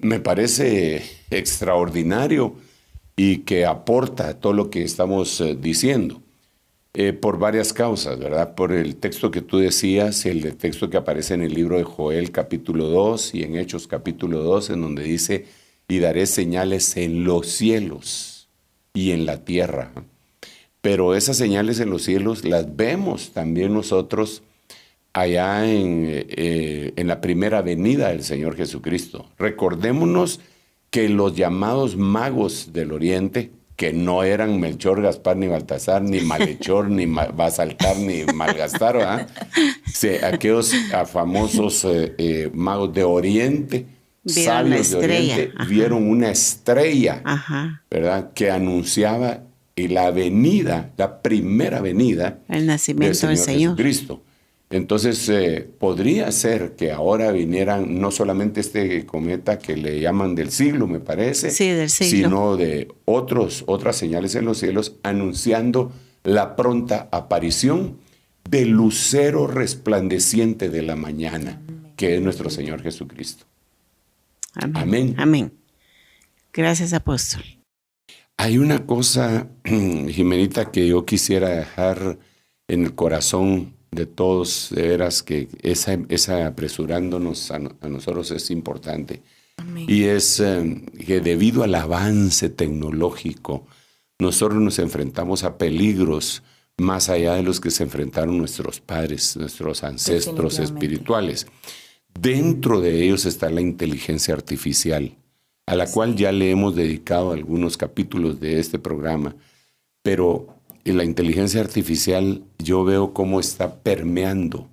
Me parece extraordinario y que aporta todo lo que estamos diciendo. Por varias causas, ¿verdad? Por el texto que tú decías, el texto que aparece en el libro de Joel capítulo 2 y en Hechos capítulo 2, en donde dice, y daré señales en los cielos y en la tierra. Pero esas señales en los cielos las vemos también nosotros allá en la primera venida del Señor Jesucristo. Recordémonos que los llamados magos del Oriente, que no eran Melchor, Gaspar, ni Baltasar, ni Malhechor, ni Basaltar, ni Malgastar, ¿verdad? Aquellos famosos magos de Oriente, sabios de Oriente, vieron una estrella, ¿verdad? Que anunciaba la venida, la primera venida, el nacimiento del Señor Jesucristo. Entonces, podría ser que ahora vinieran no solamente este cometa que le llaman del siglo, me parece, sí, del siglo, sino de otras señales en los cielos anunciando la pronta aparición del lucero resplandeciente de la mañana, que es nuestro Señor Jesucristo. Amén. Amén. Gracias, apóstol. Hay una cosa, Jimenita, que yo quisiera dejar en el corazón de todos, de veras, que esa apresurándonos a nosotros es importante. Amén. Y es que debido al avance tecnológico, nosotros nos enfrentamos a peligros más allá de los que se enfrentaron nuestros padres, nuestros ancestros espirituales. Dentro de ellos está la inteligencia artificial, a la cual ya le hemos dedicado algunos capítulos de este programa, pero la inteligencia artificial yo veo cómo está permeando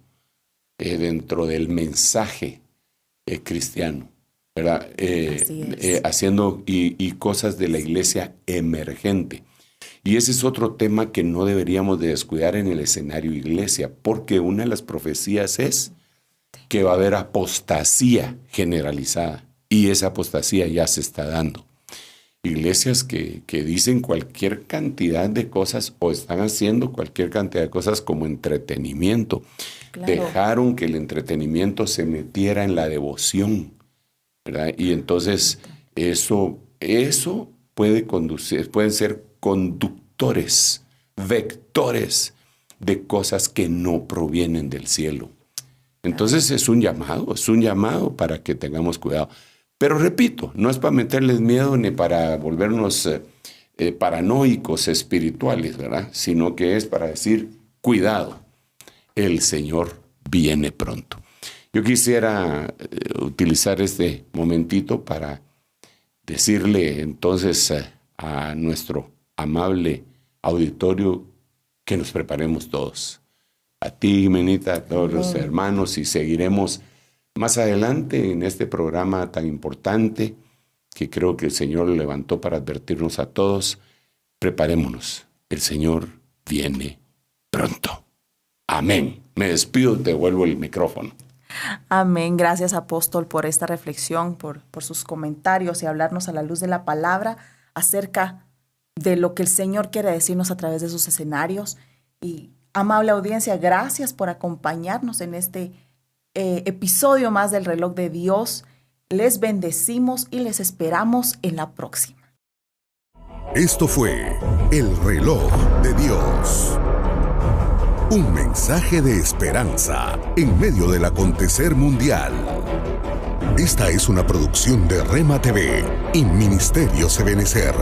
dentro del mensaje cristiano, ¿verdad? Haciendo y cosas de la iglesia emergente. Y ese es otro tema que no deberíamos de descuidar en el escenario iglesia, porque una de las profecías es que va a haber apostasía generalizada, y esa apostasía ya se está dando. Iglesias que dicen cualquier cantidad de cosas o están haciendo cualquier cantidad de cosas como entretenimiento. Claro. Dejaron que el entretenimiento se metiera en la devoción, ¿verdad? Y entonces eso puede conducir, pueden ser conductores, vectores de cosas que no provienen del cielo. Entonces es un llamado para que tengamos cuidado. Pero repito, no es para meterles miedo ni para volvernos paranoicos espirituales, ¿verdad? Sino que es para decir, cuidado, el Señor viene pronto. Yo quisiera utilizar este momentito para decirle entonces a nuestro amable auditorio que nos preparemos todos. A ti, Menita, a todos los hermanos, y seguiremos más adelante en este programa tan importante que creo que el Señor levantó para advertirnos a todos. Preparémonos, el Señor viene pronto. Amén. Me despido, te devuelvo el micrófono. Amén. Gracias, apóstol, por esta reflexión, por sus comentarios y hablarnos a la luz de la palabra acerca de lo que el Señor quiere decirnos a través de sus escenarios. Y amable audiencia, gracias por acompañarnos en este episodio más del Reloj de Dios. Les bendecimos y les esperamos en la próxima. Esto fue El Reloj de Dios. Un mensaje de esperanza en medio del acontecer mundial. Esta es una producción de Rema TV y Ministerios Ebenecer.